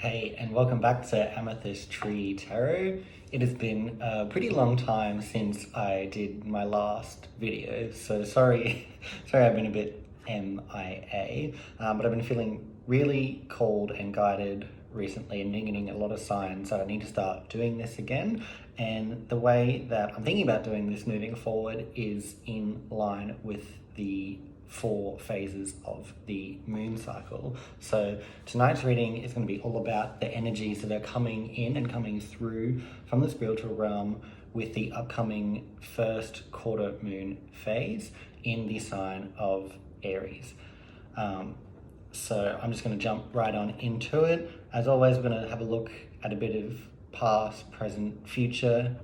Hey, and welcome back to Amethyst Tree Tarot. It has been a pretty long time since I did my last video, so sorry, sorry I've been a bit MIA, but I've been feeling really called and guided recently and getting a lot of signs that I need to start doing this again. And the way that I'm thinking about doing this moving forward is in line with the 4 phases of the moon cycle. So tonight's reading is going to be all about the energies that are coming in and coming through from the spiritual realm with the upcoming first quarter moon phase in the sign of Aries. So I'm just going to jump right on into it. As always, we're going to have a look at a bit of past, present, future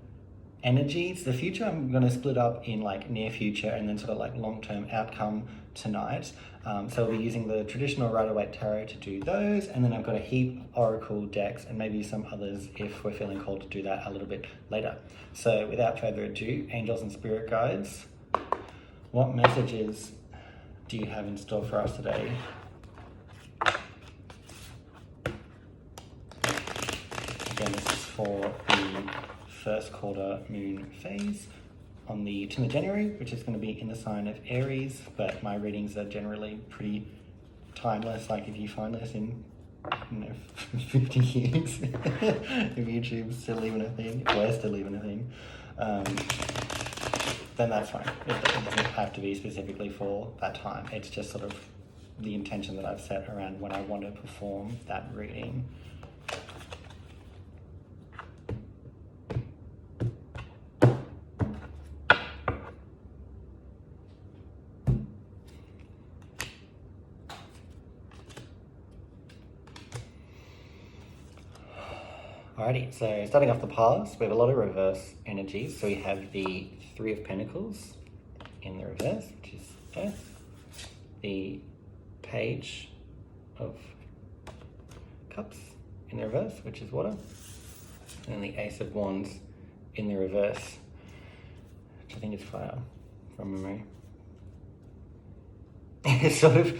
energies. The future I'm going to split up in like near future and then sort of like long-term outcome tonight. So we'll be using the traditional Rider-Waite Tarot to do those, and then I've got a heap Oracle decks and maybe some others if we're feeling called to do that a little bit later. So without further ado, angels and spirit guides, what messages do you have in store for us today? Again, this is for the first quarter moon phase on the 10th of January, which is going to be in the sign of Aries, but my readings are generally pretty timeless. Like if you find this in 50 years, if YouTube's still even a thing, if we're still even a thing, then that's fine. It doesn't have to be specifically for that time. It's just sort of the intention that I've set around when I want to perform that reading. Alrighty, so starting off the past, we have a lot of reverse energies. So we have the 3 of Pentacles in the reverse, which is Earth, the Page of Cups in the reverse, which is Water, and then the Ace of Wands in the reverse, which I think is Fire from memory. It sort of,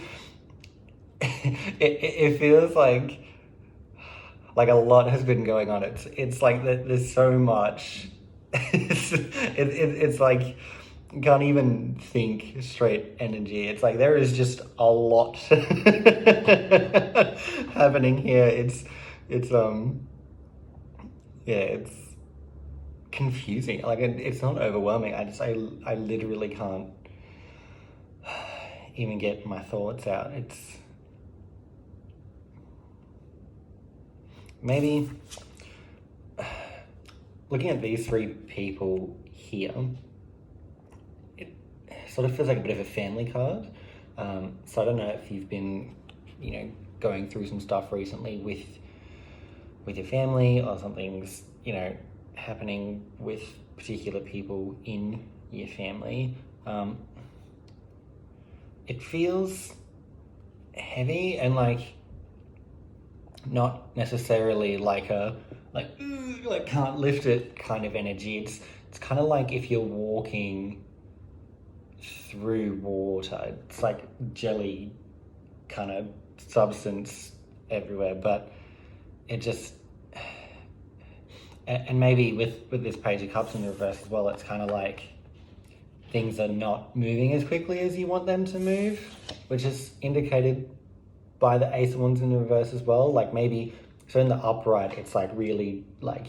it feels like a lot has been going on. It's like there's so much. It's like you can't even think straight energy. It's like there is just a lot happening here. It's confusing. Like it's not overwhelming. I literally can't even get my thoughts out. It's maybe looking at these 3 people here, it sort of feels like a bit of a family card. So I don't know if you've been, going through some stuff recently with your family, or something's, happening with particular people in your family. It feels heavy and like not necessarily like can't lift it kind of energy. It's kind of like if you're walking through water. It's like jelly kind of substance everywhere, but it just, and maybe with this Page of Cups in the reverse as well, it's kind of like things are not moving as quickly as you want them to move, which is indicated by the Ace of Wands in the reverse as well. Like maybe, so in the upright, it's like really like,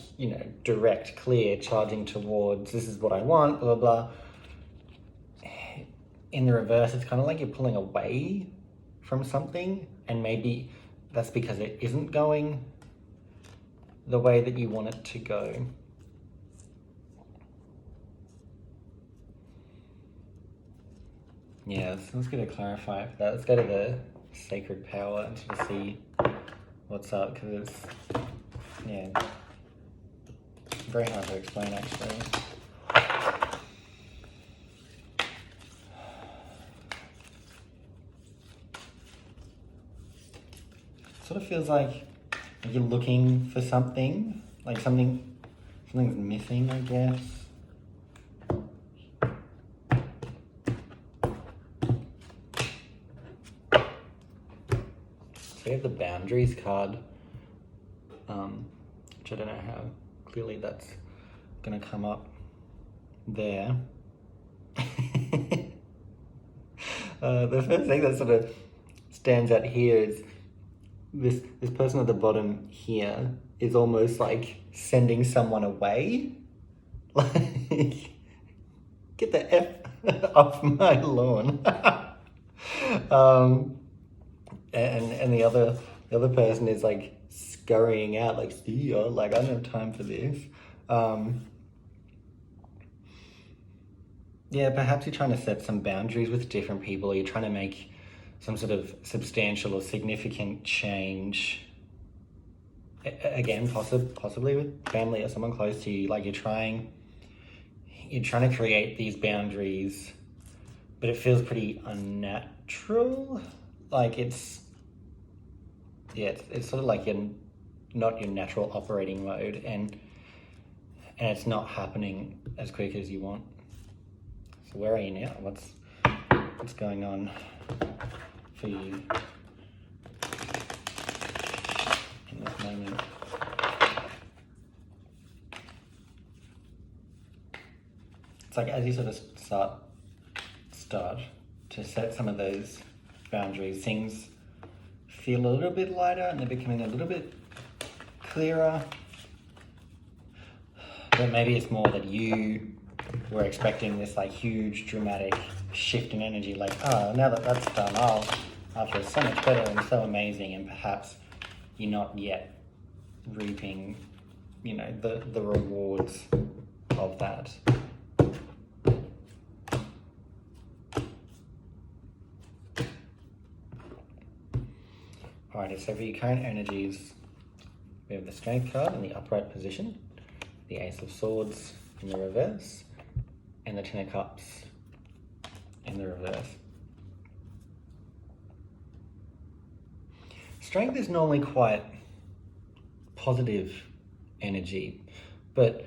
direct, clear, charging towards, this is what I want, blah, blah, blah. In the reverse, it's kind of like you're pulling away from something, and maybe that's because it isn't going the way that you want it to go. Yeah, so let's get to clarify that. Let's go to the Sacred Power and sort of see what's up, because it's, very hard to explain actually. Sort of feels like you're looking for something, like something's missing, I guess. So we have the Boundaries card which I don't know how clearly that's gonna come up there. The first thing that sort of stands out here is this person at the bottom here is almost like sending someone away. Like, get the F off my lawn. And the other person is like scurrying out, like, see ya, like, I don't have time for this. Yeah, perhaps you're trying to set some boundaries with different people, or you're trying to make some sort of substantial or significant change. Again, possibly with family or someone close to you. Like, you're trying to create these boundaries, but it feels pretty unnatural. Like, it's sort of like you're not your natural operating mode, and it's not happening as quick as you want. So where are you now? What's going on for you in this moment? It's like as you sort of start to set some of those boundaries, things feel a little bit lighter and they're becoming a little bit clearer. But maybe it's more that you were expecting this like huge dramatic shift in energy, like, oh, now that that's done, I'll feel so much better and so amazing, and perhaps you're not yet reaping, the rewards of that. Alrighty, so for your current energies, we have the Strength card in the upright position, the Ace of Swords in the reverse, and the Ten of Cups in the reverse. Strength is normally quite positive energy, but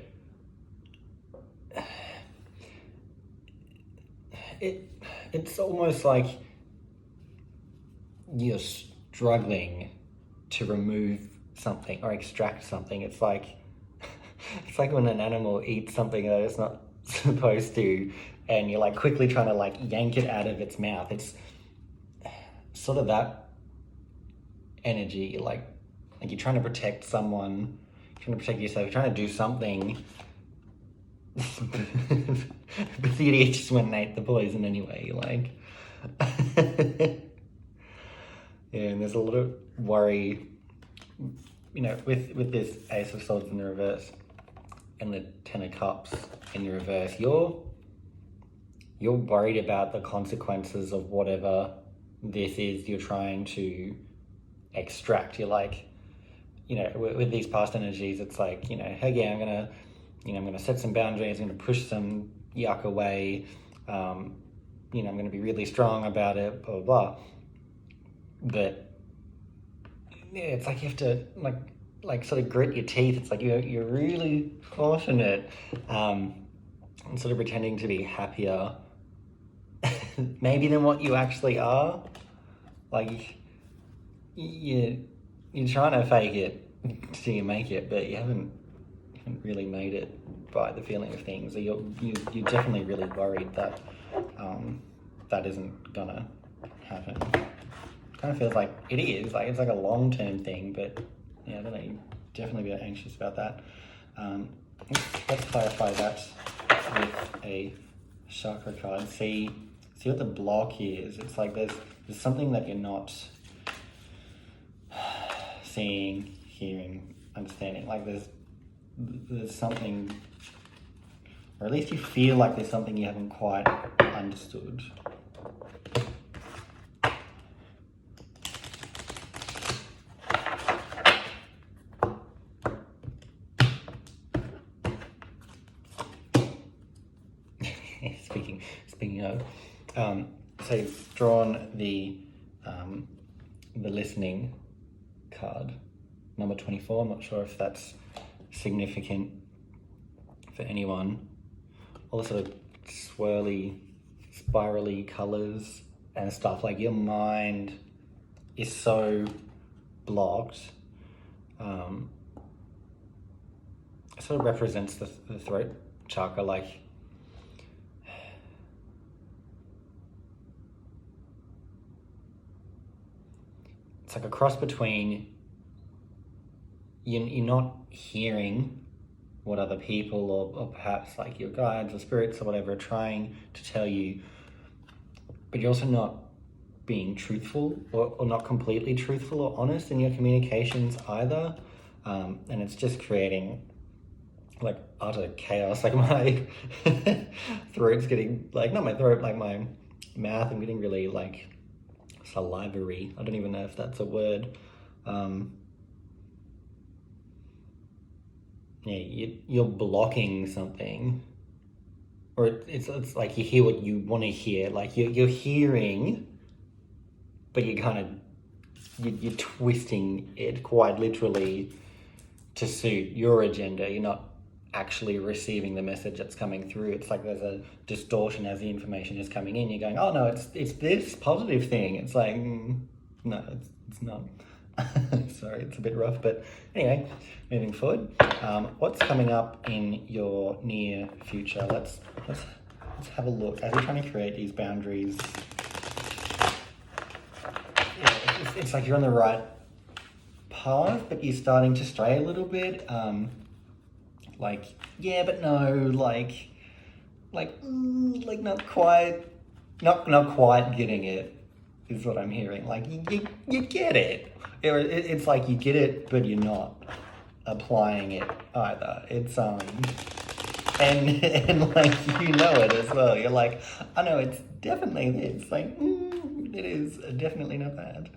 it's almost like you're struggling to remove something or extract something. It's like when an animal eats something that it's not supposed to, and you're like quickly trying to like yank it out of its mouth. It's sort of that energy, like you're trying to protect someone, you're trying to protect yourself, you're trying to do something, but the idiot just went and ate the poison anyway, like. Yeah, and there's a lot of worry, with this Ace of Swords in the reverse and the Ten of Cups in the reverse. You're worried about the consequences of whatever this is you're trying to extract. You're like, with these past energies, it's like, hey, yeah, I'm gonna set some boundaries, I'm gonna push some yuck away, I'm gonna be really strong about it, blah, blah, blah. But yeah, it's like you have to like sort of grit your teeth. It's like you're really forcing it, and sort of pretending to be happier maybe than what you actually are. Like you're trying to fake it till you make it, but you haven't really made it by the feeling of things. You're definitely really worried that that isn't gonna happen. Kind of feels like it is, like it's like a long-term thing, but yeah, I don't know, you'd definitely be anxious about that. Let's clarify that with a chakra card. See what the block is. It's like there's something that you're not seeing, hearing, understanding. Like there's something, or at least you feel like there's something you haven't quite understood. Speaking of, so you've drawn the listening card, number 24. I'm not sure if that's significant for anyone. All the sort of swirly, spirally colors and stuff. Like your mind is so blocked sort of represents the throat chakra, like it's like a cross between you're not hearing what other people or perhaps like your guides or spirits or whatever are trying to tell you, but you're also not being truthful or not completely truthful or honest in your communications either. And it's just creating like utter chaos. Like my throat's getting like, not my throat, like my mouth, I'm getting really like salivary. I don't even know if that's a word. Yeah, you're blocking something, or it's like you hear what you want to hear. Like you're hearing, but you're kind of you're twisting it quite literally to suit your agenda. You're not actually receiving the message that's coming through. It's like there's a distortion as the information is coming in. You're going, oh no, it's this positive thing. It's like, no, it's not. Sorry, it's a bit rough, but anyway, moving forward. What's coming up in your near future? Let's have a look. As you're trying to create these boundaries, it's like you're on the right path, but you're starting to stray a little bit. Like, yeah, but no, like not quite getting it is what I'm hearing. Like you get it. It's like you get it, but you're not applying it either. It's and like you know it as well. You're like, I know it's definitely this. Like, it is definitely not that.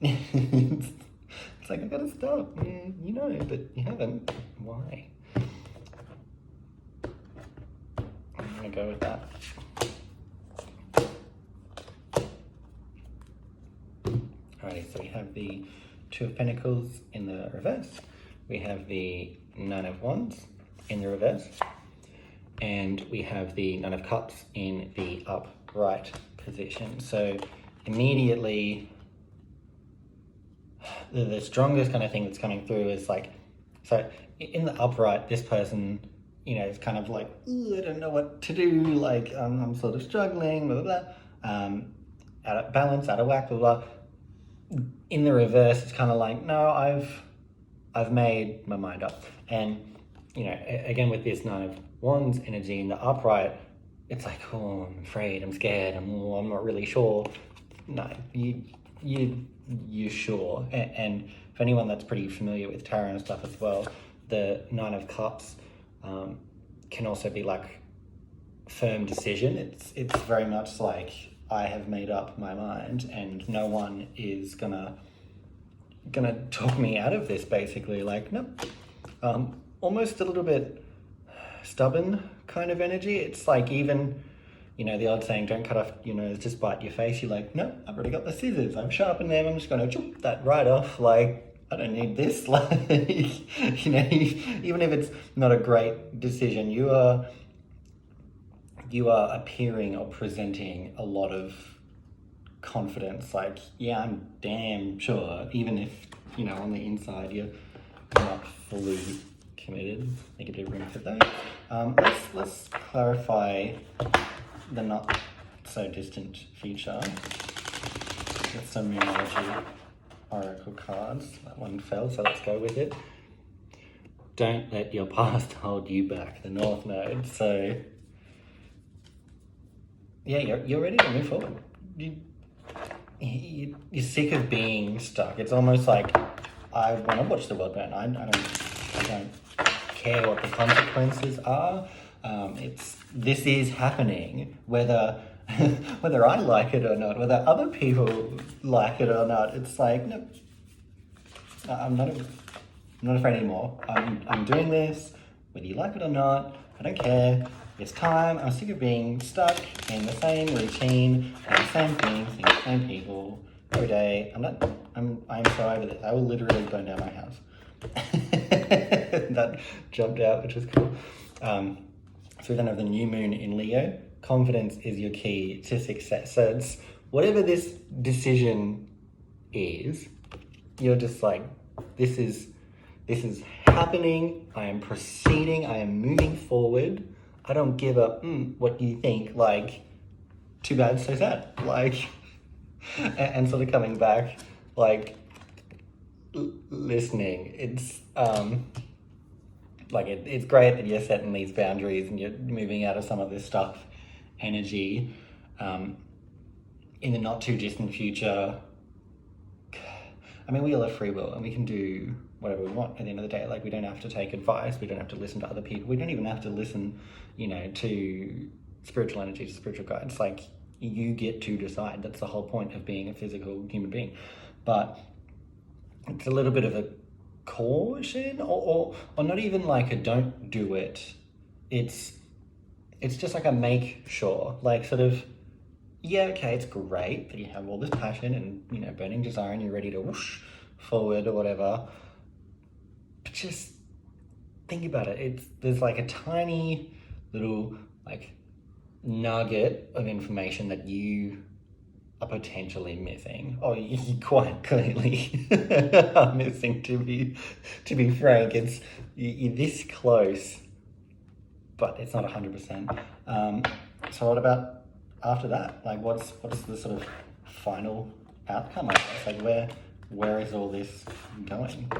It's like, I gotta stop. You know, but you haven't. Why? I'm gonna go with that. Alrighty, so we have the Two of Pentacles in the reverse. We have the Nine of Wands in the reverse. And we have the Nine of Cups in the upright position. So immediately, the strongest kind of thing that's coming through is like, so in the upright, this person, you know, is kind of like, I don't know what to do, like, I'm sort of struggling, blah, blah, blah, out of balance, out of whack, blah, blah. In the reverse, it's kind of like, no, I've made my mind up. And, you know, again, with this Nine of Wands energy in the upright, it's like, oh, I'm afraid, I'm scared, I'm not really sure. No, you're sure. And for anyone that's pretty familiar with tarot and stuff as well, the Nine of Cups can also be like firm decision. It's very much like, I have made up my mind and no one is gonna talk me out of this, basically. Like, no, almost a little bit stubborn kind of energy. It's like, even, you know, the old saying, don't cut off your nose to spite your face. You're like, no, I've already got the scissors, I've sharpened them, I'm just gonna chop that right off. Like, I don't need this. Like, you know, even if it's not a great decision, you are appearing or presenting a lot of confidence. Like, yeah, I'm damn sure, even if, you know, on the inside you're not fully committed. Make a bit of room for that. Let's clarify the not so distant future with some numerology oracle cards. That one fell, so let's go with it. Don't let your past hold you back, the North Node. So yeah, you're ready to move forward. You're sick of being stuck. It's almost like, I want to watch the world burn. I don't care what the consequences are. This is happening, whether I like it or not, whether other people like it or not. It's like, no, I'm not afraid anymore. I'm doing this, whether you like it or not. I don't care. It's time. I'm sick of being stuck in the same routine, and the same things, and the same people every day. I'm so over this. I will literally burn down my house. That jumped out, which was cool. So we then have the new moon in Leo. Confidence is your key to success. So it's whatever this decision is, you're just like, this is This is happening. I am proceeding. I am moving forward. I don't give a what do you think? Like, too bad, so sad. Like, and sort of coming back, like, listening. It's like it's great that you're setting these boundaries and you're moving out of some of this stuff energy. In the not too distant future, I mean, we all have free will and we can do whatever we want at the end of the day. Like, we don't have to take advice. We don't have to listen to other people. We don't even have to listen, to spiritual energy, to spiritual guides. Like, you get to decide. That's the whole point of being a physical human being. But it's a little bit of a caution, or not even like a don't do it. It's just like a make sure, like, sort of, yeah, okay, it's great that you have all this passion and burning desire and you're ready to whoosh forward or whatever, but just think about it. There's like a tiny little like nugget of information that you are potentially missing, or you quite clearly are missing, to be frank. You're this close, but it's not 100%. So what about after that? Like, what's the sort of final outcome of this? Like, where is all this going?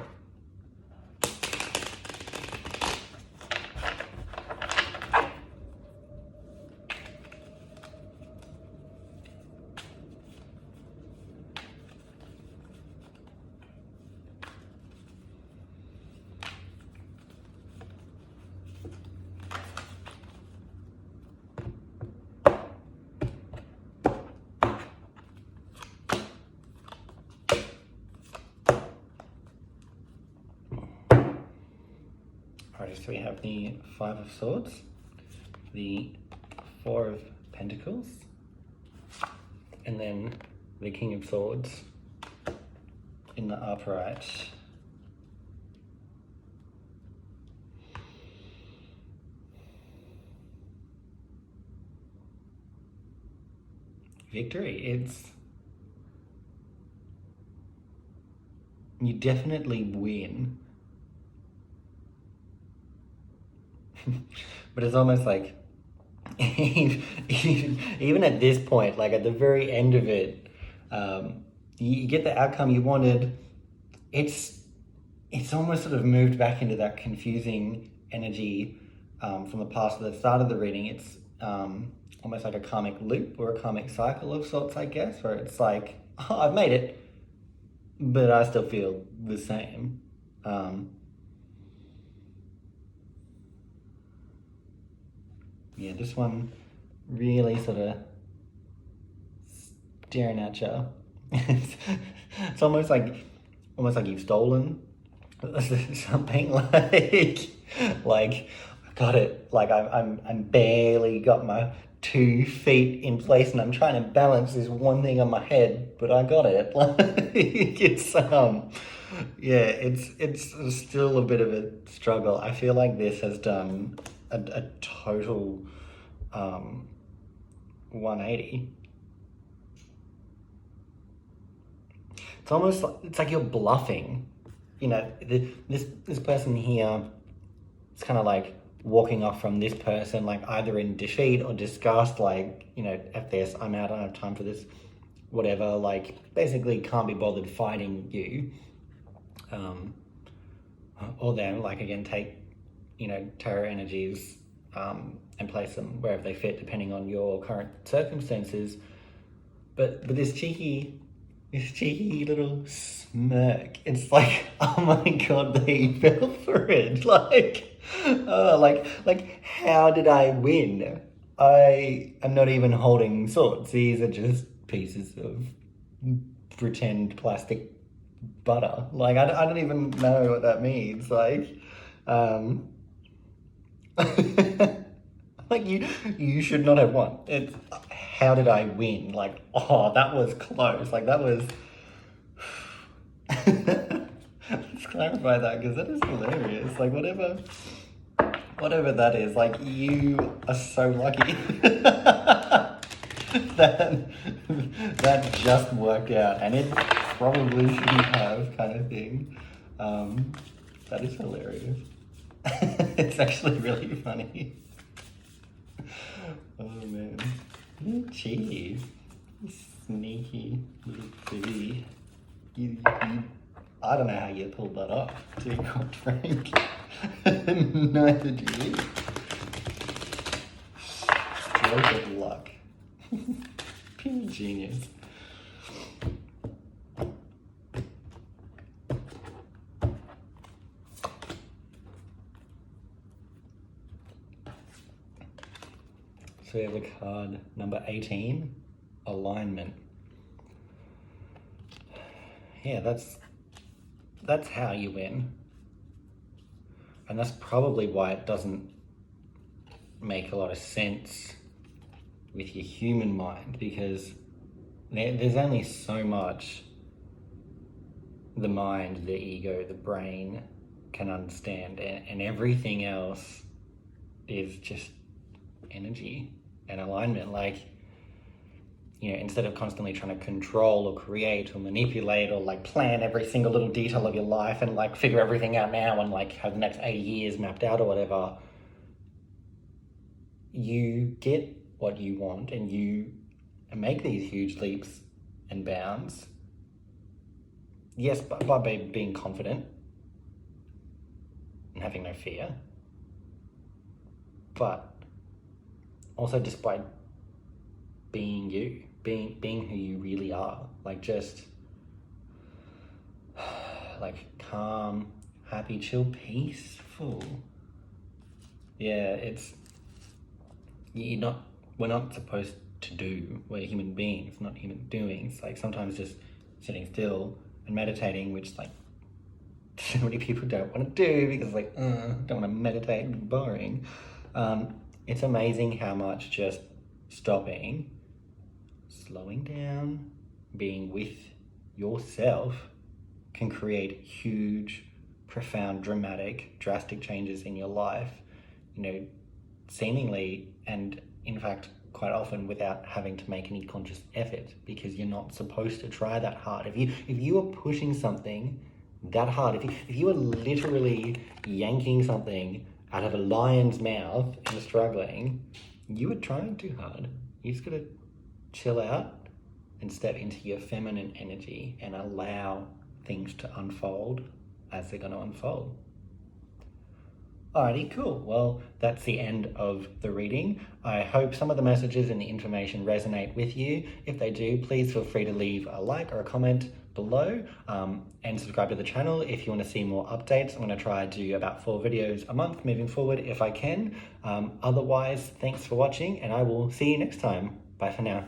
Alright, so we have the Five of Swords, the Four of Pentacles, and then the King of Swords in the upright. Victory. You definitely win. But it's almost like, even at this point, like at the very end of it, you get the outcome you wanted. It's almost sort of moved back into that confusing energy from the past. At the start of the reading, it's almost like a karmic loop or a karmic cycle of sorts, I guess, where it's like, oh, I've made it, but I still feel the same. Yeah, this one really sort of staring at you. It's almost like you've stolen something. Like I got it. Like I'm barely got my 2 feet in place, and I'm trying to balance this one thing on my head, but I got it. Like, it's it's still a bit of a struggle. I feel like this has done a total 180. It's almost like, it's like you're bluffing. This person here, it's kind of like walking off from this person, like either in defeat or disgust, like, F this, I'm out, I don't have time for this, whatever, like basically can't be bothered fighting you. Or then, like, again, take, tarot energies and place them wherever they fit, depending on your current circumstances. But this cheeky little smirk, it's like, oh my god, they fell for it. Like, like how did I win? I am not even holding swords. These are just pieces of pretend plastic butter. Like, I don't even know what that means. Like, like you should not have won. It's, how did I win? Like, oh, that was close. Like, that was. Let's clarify that, because that is hilarious. Like, whatever that is, like, you are so lucky that just worked out, and it probably shouldn't have, kind of thing. That is hilarious. It's actually really funny. Oh man. Cheese. Sneaky little piggy. I don't know how you pulled that off, to be quite frank. Neither do you. Stroke of luck. Pure genius. So we have the card number 18, alignment. Yeah, that's how you win. And that's probably why it doesn't make a lot of sense with your human mind, because there's only so much the mind, the ego, the brain can understand, and everything else is just energy and alignment. Like, you know, instead of constantly trying to control or create or manipulate or like plan every single little detail of your life and like figure everything out now and like have the next 80 years mapped out or whatever, you get what you want and you make these huge leaps and bounds. Yes, but by being confident and having no fear, but also just by being you, being who you really are, like just like calm, happy, chill, peaceful. Yeah, we're not supposed to do, we're human beings, not human doings. Like sometimes just sitting still and meditating, which like so many people don't want to do because like, don't want to meditate, it's boring. It's amazing how much just stopping, slowing down, being with yourself can create huge, profound, dramatic, drastic changes in your life, you know, seemingly and in fact quite often without having to make any conscious effort, because you're not supposed to try that hard. If you are pushing something that hard, if you are literally yanking something out of a lion's mouth and struggling, you are trying too hard. You just gotta chill out and step into your feminine energy and allow things to unfold as they're gonna unfold. Alrighty, cool. Well, that's the end of the reading. I hope some of the messages and the information resonate with you. If they do, please feel free to leave a like or a comment below, and subscribe to the channel if you want to see more updates. I'm going to try to do about 4 videos a month moving forward if I can. Otherwise, thanks for watching and I will see you next time. Bye for now.